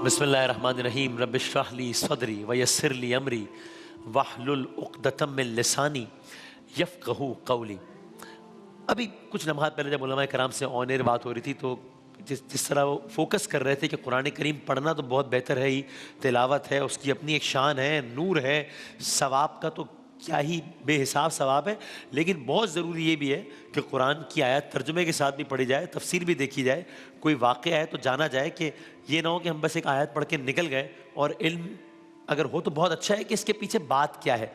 بسم اللہ الرحمن الرحیم رب اشرح لی صدری ویسر لی امری واحلل عقدۃ من لسانی یفقہوا قولی۔ ابھی کچھ لمحات پہلے جب علماء کرام سے آن ایئر بات ہو رہی تھی تو جس طرح وہ فوکس کر رہے تھے کہ قرآن کریم پڑھنا تو بہت بہتر ہے ہی، تلاوت ہے، اس کی اپنی ایک شان ہے، نور ہے، ثواب کا تو کیا ہی بے حساب ثواب ہے، لیکن بہت ضروری یہ بھی ہے کہ قرآن کی آیت ترجمے کے ساتھ بھی پڑھی جائے، تفسیر بھی دیکھی جائے، کوئی واقعہ ہے تو جانا جائے، کہ یہ نہ ہو کہ ہم بس ایک آیت پڑھ کے نکل گئے، اور علم اگر ہو تو بہت اچھا ہے کہ اس کے پیچھے بات کیا ہے۔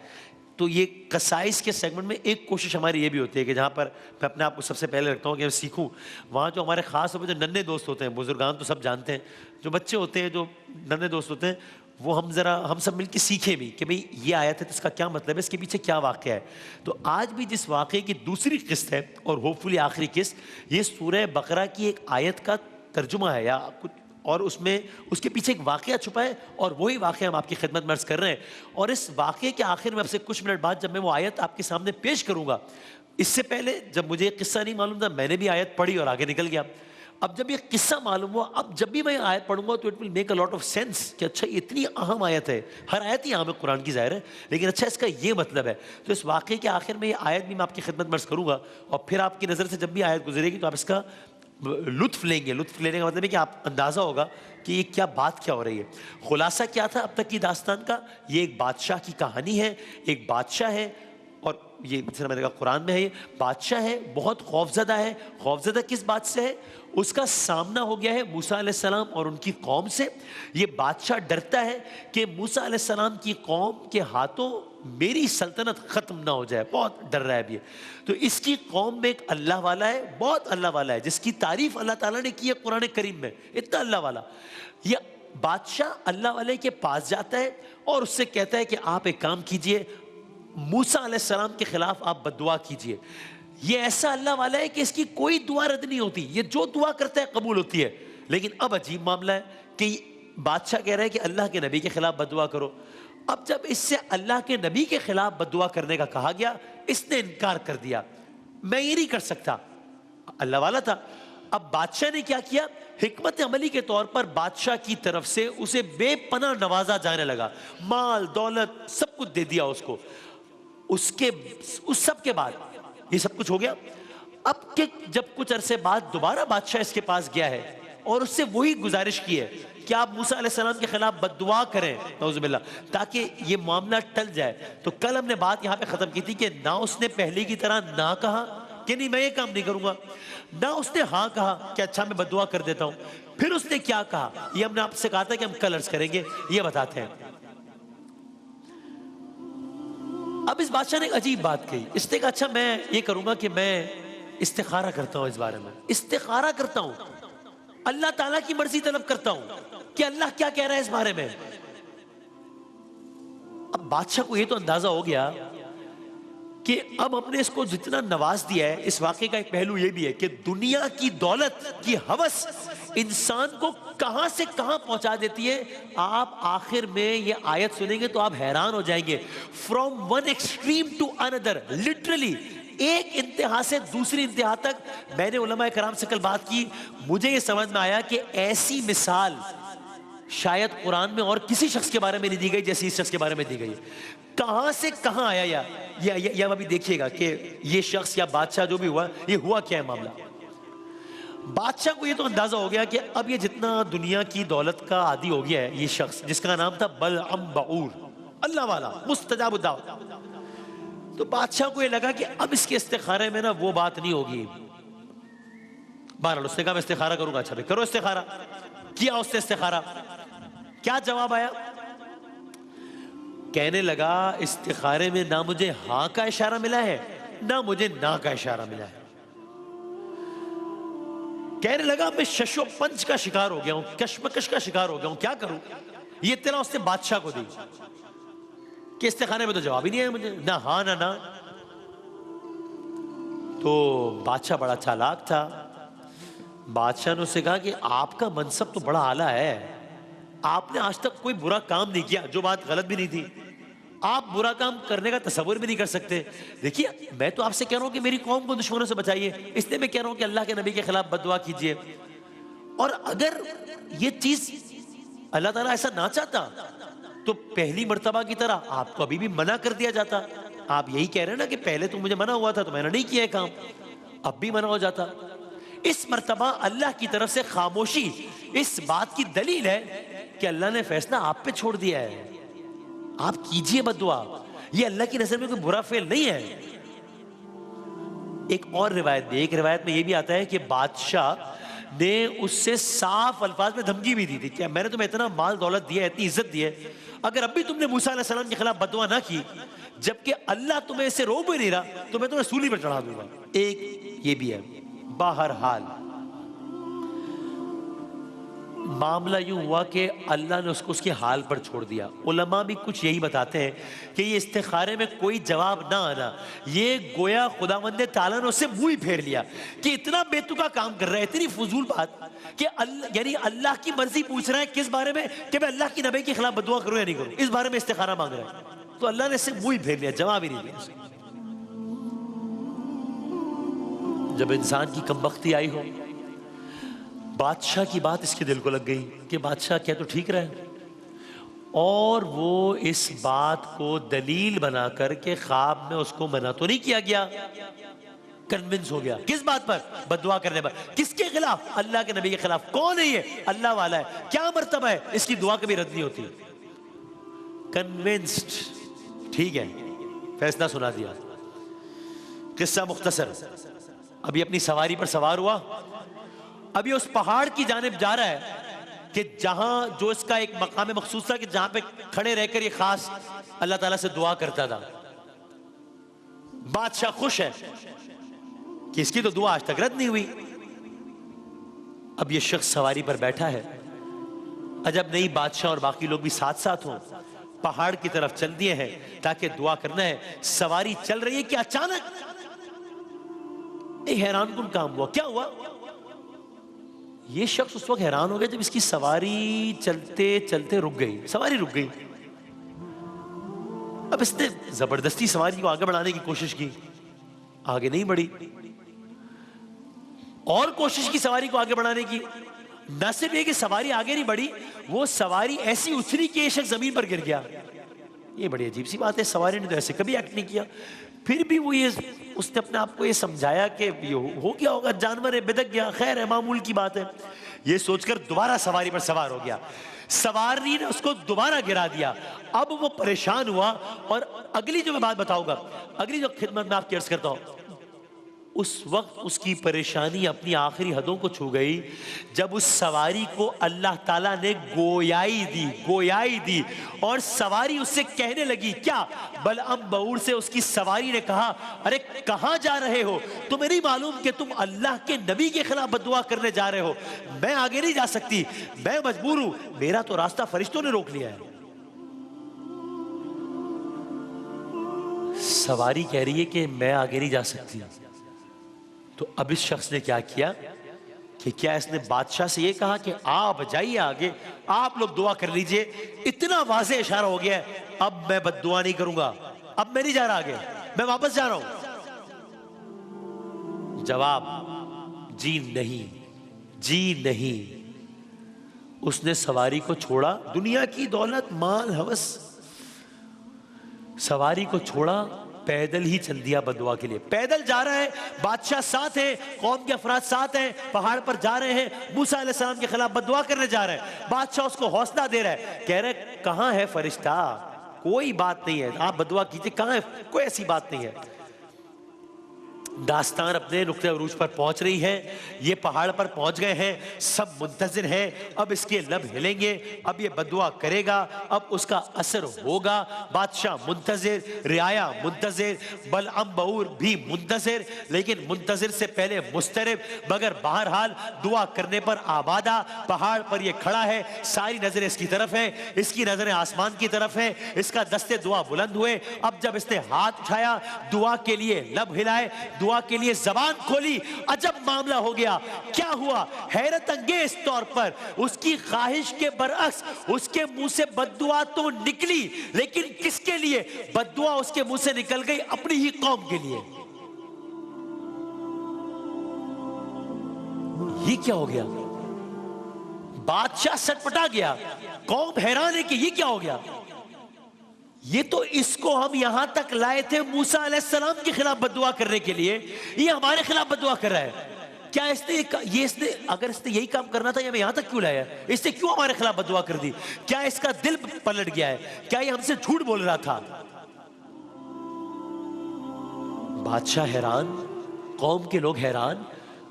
تو یہ قصائص کے سیگمنٹ میں ایک کوشش ہماری یہ بھی ہوتی ہے کہ جہاں پر میں اپنے آپ کو سب سے پہلے رکھتا ہوں کہ میں سیکھوں، وہاں جو ہمارے خاص طور پہ جو ننھے دوست ہوتے ہیں، بزرگان تو سب جانتے ہیں، جو بچے ہوتے ہیں، جو ننھے دوست ہوتے ہیں، وہ ہم سب مل کے سیکھیں بھی کہ بھئی یہ آیت ہے تو اس کا کیا مطلب ہے، اس کے پیچھے کیا واقعہ ہے۔ تو آج بھی جس واقعے کی دوسری قسط ہے اور ہوپ فلی آخری قسط، یہ سورہ بقرہ کی ایک آیت کا ترجمہ ہے یا کچھ، اور اس میں اس کے پیچھے ایک واقعہ چھپا ہے، اور وہی واقعہ ہم آپ کی خدمت میں عرض کر رہے ہیں۔ اور اس واقعے کے آخر میں اب سے کچھ منٹ بعد جب میں وہ آیت آپ کے سامنے پیش کروں گا، اس سے پہلے جب مجھے یہ قصہ نہیں معلوم تھا، میں نے بھی آیت پڑھی اور آگے نکل گیا۔ اب جب یہ قصہ معلوم ہوا، اب جب بھی میں آیت پڑھوں گا تو it will make a lot of sense کہ اچھا یہ اتنی اہم آیت ہے، ہر آیت ہی اہم ہے قرآن کی ظاہر ہے، لیکن اچھا اس کا یہ مطلب ہے۔ تو اس واقعے کے آخر میں یہ آیت بھی میں آپ کی خدمت میں عرض کروں گا، اور پھر آپ کی نظر سے جب بھی آیت گزرے گی تو آپ اس کا لطف لیں گے۔ لطف لینے کا مطلب ہے کہ آپ اندازہ ہوگا کہ یہ کیا بات کیا ہو رہی ہے۔ خلاصہ کیا تھا اب تک کی داستان کا؟ یہ ایک بادشاہ کی کہانی ہے۔ ایک بادشاہ ہے، اور یہ جیسے میں نے کہا قرآن میں ہے، یہ بادشاہ ہے، بہت خوفزدہ ہے۔ خوفزدہ کس بات سے ہے؟ اس کا سامنا ہو گیا ہے موسیٰ علیہ السلام اور ان کی قوم سے۔ یہ بادشاہ ڈرتا ہے کہ موسیٰ علیہ السلام کی قوم کے ہاتھوں میری سلطنت ختم نہ ہو جائے، بہت ڈر رہا ہے اب یہ۔ تو اس کی قوم میں ایک اللہ والا ہے، بہت اللہ والا ہے، جس کی تعریف اللہ تعالیٰ نے کی ہے قرآن کریم میں، اتنا اللہ والا۔ یہ بادشاہ اللہ والے کے پاس جاتا ہے اور اس سے کہتا ہے کہ آپ ایک کام کیجئے، موسیٰ علیہ السلام کے خلاف آپ بد دعا کیجئے۔ یہ ایسا اللہ والا ہے کہ اس کی کوئی دعا رد نہیں ہوتی، یہ جو دعا کرتا ہے قبول ہوتی ہے۔ لیکن اب عجیب معاملہ ہے کہ بادشاہ کہہ رہا ہے کہ اللہ کے نبی کے خلاف بد دعا کرو۔ اب جب اس سے اللہ کے نبی کے خلاف بد دعا کرنے کا کہا گیا، اس نے انکار کر دیا، میں یہ نہیں کر سکتا، اللہ والا تھا۔ اب بادشاہ نے کیا کیا؟ حکمت عملی کے طور پر بادشاہ کی طرف سے اسے بے پناہ نوازا جانے لگا، مال دولت سب کچھ دے دیا اس کو۔ اس سب کے بعد یہ سب کچھ ہو گیا۔ اب کہ جب کچھ عرصے بعد دوبارہ بادشاہ اس کے پاس گیا ہے اور اس سے وہی گزارش کی ہے کہ آپ موسیٰ علیہ السلام کے خلاف بد دعا کریں، نعوذ باللہ، تاکہ یہ معاملہ ٹل جائے۔ تو کل ہم نے بات یہاں پہ ختم کی تھی کہ نہ اس نے پہلے کی طرح نہ کہا کہ نہیں میں یہ کام نہیں کروں گا، نہ اس نے ہاں کہا کہ اچھا میں بد دعا کر دیتا ہوں۔ پھر اس نے کیا کہا، یہ ہم نے آپ سے کہا تھا کہ ہم کل عرض کریں گے، یہ بتاتے ہیں۔ اب اس بادشاہ نے ایک عجیب بات کہی، اس نے کہا اچھا میں یہ کروں گا کہ میں استخارہ کرتا ہوں، اس بارے میں استخارہ کرتا ہوں، اللہ تعالیٰ کی مرضی طلب کرتا ہوں کہ اللہ کیا کہہ رہا ہے اس بارے میں۔ اب بادشاہ کو یہ تو اندازہ ہو گیا کہ اب ہم نے اس کو جتنا نواز دیا ہے، اس واقعے کا ایک پہلو یہ بھی ہے کہ دنیا کی دولت کی ہوس انسان کو کہاں سے کہاں پہنچا دیتی ہے۔ آپ آخر میں یہ آیت سنیں گے تو آپ حیران ہو جائیں گے۔ from one extreme to another، literally ایک انتہا سے دوسری انتہا تک۔ میں نے علماء کرام سے کل بات کی، مجھے یہ سمجھ میں آیا کہ ایسی مثال شاید قرآن میں اور کسی شخص کے بارے میں نہیں دی گئی جیسی اس شخص کے بارے میں دی گئی۔ کہاں سے کہاں آیا یا ابھی دیکھیے گا کہ یہ شخص یا بادشاہ جو بھی ہوا، یہ ہوا کیا ہے معاملہ۔ بادشاہ کو یہ تو اندازہ ہو گیا کہ اب یہ جتنا دنیا کی دولت کا عادی ہو گیا ہے، یہ شخص جس کا نام تھا بلعم بعور، اللہ والا مستجاب الدعوت، تو بادشاہ کو یہ لگا کہ اب اس کے استخارے میں نا وہ بات نہیں ہوگی۔ بہرحال اس نے کہا میں استخارہ کروں گا، اچھا بھائی کرو استخارہ۔ کیا اس نے استخارہ، کیا جواب آیا؟ کہنے لگا استخارے میں نہ مجھے ہاں کا اشارہ ملا ہے نہ مجھے نہ کا اشارہ ملا ہے۔ کہنے لگا میں شش و پنج کا شکار ہو گیا ہوں، کشمکش کا شکار ہو گیا ہوں، کیا کروں؟ یہ اطلاع اس نے بادشاہ کو دی کہ استخارے میں تو جواب ہی نہیں آیا مجھے، نہ ہاں نہ نہ۔ تو بادشاہ بڑا چالاک تھا، بادشاہ نے اس سے کہا کہ آپ کا منصب تو بڑا اعلیٰ ہے، آپ نے آج تک کوئی برا کام نہیں کیا، جو بات غلط بھی نہیں تھی، آپ برا کام کرنے کا تصور بھی نہیں کر سکتے۔ دیکھیے میں تو آپ سے کہہ رہا ہوں کہ میری قوم کو دشمنوں سے بچائیے، اس لیے میں کہہ رہا ہوں کہ اللہ کے نبی کے خلاف بد دعا کیجیے۔ اور اگر یہ چیز اللہ تعالیٰ ایسا نہ چاہتا تو پہلی مرتبہ کی طرح آپ کو ابھی بھی منع کر دیا جاتا. آپ یہی کہہ رہے ہیں نا کہ پہلے تو مجھے منع ہوا تھا تو میں نے نہیں کیا ہے کام, اب بھی منع ہو جاتا. اس مرتبہ اللہ کی طرف سے خاموشی اس بات کی دلیل ہے کہ اللہ نے فیصلہ آپ پہ چھوڑ دیا ہے. آپ کیجئے بد دعا, یہ اللہ کی نظر میں کوئی برا فعل نہیں ہے. ایک اور روایت بھی, ایک روایت میں یہ بھی آتا ہے کہ بادشاہ نے اس سے صاف الفاظ میں دھمکی بھی دی تھی کہ میں نے تمہیں اتنا مال دولت دیا ہے, اتنی عزت دی ہے, اگر اب بھی تم نے موسیٰ علیہ السلام کے خلاف بد دعا نہ کی جبکہ اللہ تمہیں اسے روک بھی نہیں رہا تو میں تمہیں سولی پر چڑھا دوں گا. ایک یہ بھی ہے. بہرحال معاملہ یوں ہوا کہ اللہ نے اس کو اس کے حال پر چھوڑ دیا. علماء بھی کچھ یہی بتاتے ہیں کہ یہ استخارے میں کوئی جواب نہ آنا, یہ گویا خداوند تعالیٰ نے اس سے منہ ہی پھیر لیا کہ اتنا بے تکا کام کر رہا ہے, اتنی فضول بات کہ یعنی اللہ کی مرضی پوچھ رہا ہے کس بارے میں, کہ میں اللہ کی نبی کے خلاف بد دعا کروں یا نہیں کروں, اس بارے میں استخارہ مانگ رہا ہے. تو اللہ نے اس سے منہ ہی پھیر لیا, جواب ہی نہیں دیا. جب انسان کی کمبختی آئی ہو, بادشاہ کی بات اس کے دل کو لگ گئی کہ بادشاہ کیا تو ٹھیک رہے, اور وہ اس بات کو دلیل بنا کر کے خواب میں اس کو منع تو نہیں کیا گیا, کنونس ہو گیا. کس بات پر؟ بد دعا کرنے پر. کس کے خلاف؟ اللہ کے نبی کے خلاف. کون ہے یہ؟ اللہ والا ہے. کیا مرتبہ ہے؟ اس کی دعا کبھی رد نہیں ہوتی. کنونسڈ, ٹھیک ہے, فیصلہ سنا دیا. قصہ مختصر, ابھی اپنی سواری پر سوار ہوا, ابھی اس پہاڑ کی جانب جا رہا ہے کہ جہاں جو اس کا ایک مقام مخصوص تھا کہ جہاں پہ کھڑے رہ کر یہ خاص اللہ تعالیٰ سے دعا کرتا تھا. بادشاہ خوش ہے کہ اس کی تو دعا آج تک رد نہیں ہوئی. اب یہ شخص سواری پر بیٹھا ہے, عجب نہیں بادشاہ اور باقی لوگ بھی ساتھ ساتھ ہوں, پہاڑ کی طرف چل دیے ہیں تاکہ دعا کرنا ہے. سواری چل رہی ہے کہ اچانک ایک حیران کن کام ہوا. کیا ہوا؟ یہ شخص اس وقت حیران ہو گیا جب اس کی سواری چلتے چلتے رک گئی. سواری رک گئی. اب اس نے زبردستی سواری کو آگے بڑھانے کی کوشش کی, آگے نہیں بڑھی, اور کوشش کی سواری کو آگے بڑھانے کی. نہ صرف یہ کہ سواری آگے نہیں بڑھی, وہ سواری ایسی اچھلی کہ یہ شخص زمین پر گر گیا. یہ بڑی عجیب سی بات ہے, سواری نے تو ایسے کبھی ایکٹ نہیں کیا. پھر بھی وہ اس نے اپنے آپ کو یہ سمجھایا کہ یہ ہو گیا ہوگا, جانور ہے, بدک گیا, خیر ہے, معمول کی بات ہے. یہ سوچ کر دوبارہ سواری پر سوار ہو گیا. سواری نے اس کو دوبارہ گرا دیا. اب وہ پریشان ہوا, اور اگلی جو میں بات بتاؤں گا, اگلی جو خدمت میں آپ کی عرض کرتا ہوں, اس وقت اس کی پریشانی اپنی آخری حدوں کو چھو گئی جب اس سواری کو اللہ تعالیٰ نے گویائی دی, اور سواری اس سے کہنے لگی. کیا؟ بلعم بہور سے اس کی سواری نے کہا, ارے کہاں جا رہے ہو؟ تمہیں نہیں معلوم کہ تم اللہ کے نبی کے خلاف بد دعا کرنے جا رہے ہو؟ میں آگے نہیں جا سکتی, میں مجبور ہوں, میرا تو راستہ فرشتوں نے روک لیا ہے. سواری کہہ رہی ہے کہ میں آگے نہیں جا سکتی. تو اب اس شخص نے کیا کیا کہ کیا اس نے بادشاہ سے یہ کہا کہ آپ جائیے آگے, آپ لوگ دعا کر لیجئے, اتنا واضح اشارہ ہو گیا ہے, اب میں بد دعا نہیں کروں گا, اب میں نہیں جا رہا آگے, میں واپس جا رہا ہوں. جواب, جی نہیں. اس نے سواری کو چھوڑا, دنیا کی دولت, مال, ہوس, سواری کو چھوڑا, پیدل ہی چل دیا بد دعا کے لیے. پیدل جا رہا ہے, بادشاہ ساتھ ہے, قوم کے افراد ساتھ ہیں, پہاڑ پر جا رہے ہیں, موسیٰ علیہ السلام کے خلاف بد دعا کرنے جا رہے ہیں. بادشاہ اس کو حوصلہ دے رہا ہے, کہہ رہے کہاں ہے فرشتہ, کوئی بات نہیں ہے, آپ بد دعا کیجئے, کہاں ہے, کوئی ایسی بات نہیں ہے. داستان اپنے نقطہ عروج پر پہنچ رہی ہے, یہ پہاڑ پر پہنچ گئے ہیں, سب منتظر ہیں, اب اس کے لب ہلیں گے, اب یہ بد دعا کرے گا, اب اس کا اثر ہوگا. بادشاہ منتظر, رعایا منتظر, بلعم بہور بھی منتظر, لیکن منتظر سے پہلے مضطرب, مگر بہرحال دعا کرنے پر آبادہ. پہاڑ پر یہ کھڑا ہے, ساری نظریں اس کی طرف ہیں, اس کی نظریں آسمان کی طرف ہیں, اس کا دستے دعا بلند ہوئے. اب جب اس نے ہاتھ اٹھایا, دعا کے لیے لب ہلائے, دعا کے لیے زبان کھولی, عجب معاملہ ہو گیا. کیا ہوا؟ حیرت انگیز طور پر اس کی خواہش کے برعکس اس کے منہ سے بد دعا تو نکلی, لیکن کس کے لیے بد دعا اس کے منہ سے نکل گئی؟ اپنی ہی قوم کے لیے. یہ کیا ہو گیا؟ بادشاہ سٹپٹا گیا، قوم حیران ہے کہ یہ کیا ہو گیا، یہ تو اس کو ہم یہاں تک لائے تھے موسیٰ علیہ السلام کے خلاف بددعا کرنے کے لیے، یہ ہمارے خلاف بددعا کر رہا ہے، کیا اس نے اگر اس نے یہی کام کرنا تھا، یہ ہمیں یہاں تک کیوں لایا ہے، اس نے کیوں ہمارے خلاف بددعا کر دی، کیا اس کا دل پلٹ گیا ہے، کیا یہ ہم سے جھوٹ بول رہا تھا؟ بادشاہ حیران، قوم کے لوگ حیران،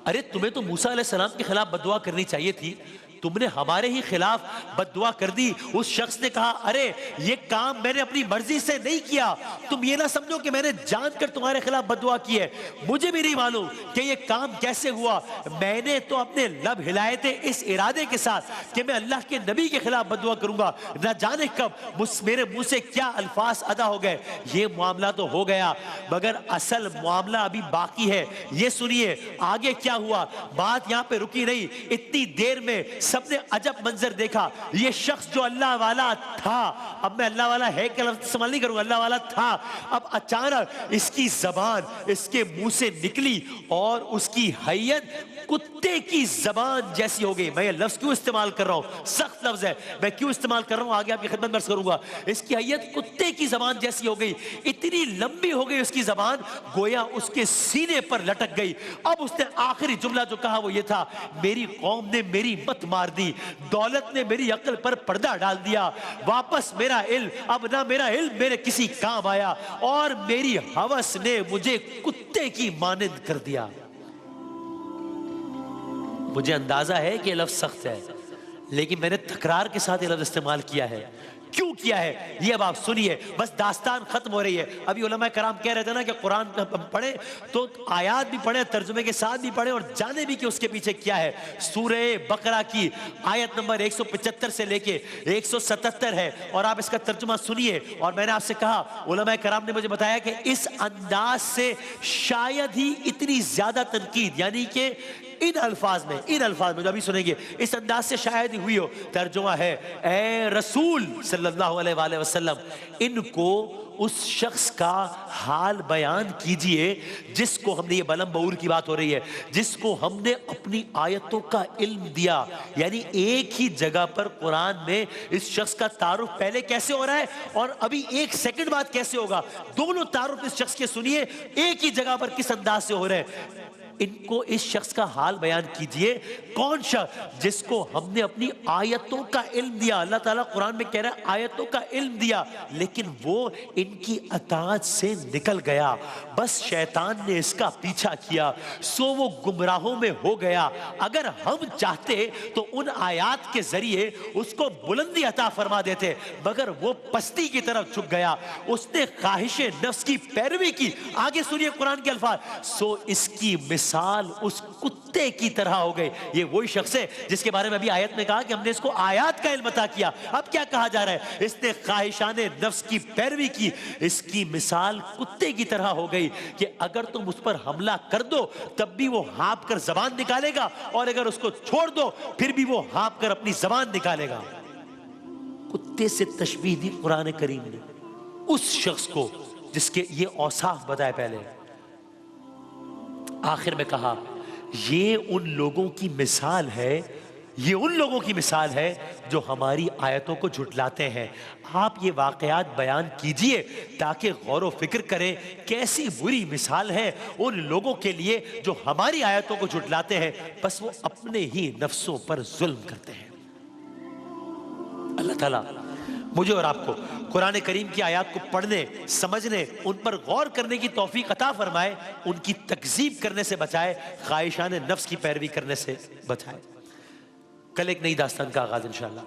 ارے تمہیں تو موسیٰ علیہ السلام کے خلاف بددعا کرنی چاہیے تھی، تم نے ہمارے ہی خلاف بددعا کر دی۔ اس شخص نے کہا ارے یہ کام میں نے اپنی مرضی سے نہیں کیا، تم یہ نہ سمجھو کہ میں نے جان کر تمہارے خلاف بددعا کی ہے، مجھے بھی نہیں معلوم کہ یہ کام کیسے ہوا، میں نے تو اپنے لب ہلائے تھے اس ارادے کے ساتھ کہ میں اللہ کے نبی کے خلاف بددعا کروں گا، نہ جانے کب میرے منہ سے کیا الفاظ ادا ہو گئے۔ یہ معاملہ تو ہو گیا مگر اصل معاملہ ابھی باقی ہے، یہ سنیے آگے کیا ہوا۔ بات یہاں پہ رکی نہیں، اتنی دیر میں سب نے عجب منظر دیکھا، یہ شخص جو اللہ والا تھا، اب میں اللہ والا ہے کہ لفظ استعمال نہیں کروں گا، اللہ والا تھا، اب اچانک اس کی زبان اس کے منہ سے نکلی اور اس کی حیت کتے کی زبان جیسی ہو گئی۔ میں یہ لفظ کیوں استعمال کر رہا ہوں، سخت لفظ ہے، میں کیوں استعمال کر رہا ہوں آگے آپ کی خدمت میں عرض کروں گا۔ اس کی حیت کتے کی زبان جیسی ہو گئی، اتنی لمبی ہو گئی اس کی زبان گویا اس کے سینے پر لٹک گئی۔ اب اس نے آخری جملہ جو کہا وہ یہ تھا، میری قوم نے میری مت مار دی، دولت نے میری عقل پر پردہ ڈال دیا، واپس میرا علم، اب نہ میرا علم میرے کسی کام آیا، اور میری ہوس نے مجھے کتے کی مانند کر دیا۔ مجھے اندازہ ہے کہ یہ لفظ سخت ہے، لیکن میں نے تکرار کے ساتھ یہ لفظ استعمال کیا ہے۔ کیوں کیا ہے یہ اب آپ سنیے، بس داستان ختم ہو رہی ہے۔ ابھی علماء کرام کہہ رہے تھے نا کہ قرآن پڑھیں تو آیات بھی پڑھیں، ترجمے کے ساتھ بھی پڑھیں، اور جانے بھی کہ اس کے پیچھے کیا ہے۔ سورہ بقرہ کی آیت نمبر 175 سے لے کے 177 ہے، اور آپ اس کا ترجمہ سنیے۔ اور میں نے آپ سے کہا، علماء کرام نے مجھے بتایا کہ اس انداز سے شاید ہی اتنی زیادہ تنقید، یعنی کہ ان الفاظ میں جو ابھی سنیں گے، اس انداز سے شاید ہی ہوئی ہو۔ ترجمہ ہے، اے رسول صلی اللہ علیہ وآلہ وسلم، ان کو اس شخص کا حال بیان کیجئے جس کو ہم نے، یہ بلم بور کی بات ہو رہی ہے، جس کو ہم نے اپنی آیتوں کا علم دیا۔ یعنی ایک ہی جگہ پر قرآن میں اس شخص کا تعارف پہلے کیسے ہو رہا ہے اور ابھی ایک سیکنڈ بعد کیسے ہوگا، دونوں تعارف اس شخص کے سنیے ایک ہی جگہ پر کس انداز سے ہو رہے ہیں۔ ان کو اس شخص کا حال بیان کیجئے، کون شخص جس کو ہم نے اپنی آیتوں کا علم دیا۔ اللہ تعالیٰ قرآن میں کہہ رہا ہے آیتوں کا علم دیا، لیکن وہ ان کی اطاعت سے نکل گیا، بس شیطان نے اس کا پیچھا کیا، سو وہ گمراہوں میں ہو گیا۔ اگر ہم چاہتے تو ان آیات کے ذریعے اس کو بلندی عطا فرما دیتے، مگر وہ پستی کی طرف جھک گیا، اس نے خواہش نفس کی پیروی کی۔ آگے سنیے قرآن کے الفاظ، سو اس کی مثال اس کتے کی طرح ہو گئے۔ یہ وہی شخص ہے جس کے بارے میں ابھی آیت میں کہا کہ ہم نے اس کو آیات کا علم عطا کیا۔ اب کیا کہا جا رہا ہے، اس نے خواہشان نفس کی پیروی کی، اس کی مثال کتے کی طرح ہو گئی کہ اگر تم اس پر حملہ کر دو تب بھی وہ ہانپ کر زبان نکالے گا، اور اگر اس کو چھوڑ دو پھر بھی وہ ہانپ کر اپنی زبان نکالے گا۔ کتے سے تشبیہ دی قرآن کریم نے اس شخص کو جس کے یہ اوصاف بتائے پہلے۔ آخر میں کہا یہ ان لوگوں کی مثال ہے، یہ ان لوگوں کی مثال ہے جو ہماری آیتوں کو جھٹلاتے ہیں۔ آپ یہ واقعات بیان کیجئے تاکہ غور و فکر کریں کیسی بری مثال ہے ان لوگوں کے لیے جو ہماری آیتوں کو جھٹلاتے ہیں، بس وہ اپنے ہی نفسوں پر ظلم کرتے ہیں۔ اللہ تعالیٰ مجھے اور آپ کو قرآن کریم کی آیات کو پڑھنے، سمجھنے، ان پر غور کرنے کی توفیق عطا فرمائے، ان کی تکذیب کرنے سے بچائے، خواہشان نفس کی پیروی کرنے سے بچائے۔ کل ایک نئی داستان کا آغاز انشاءاللہ۔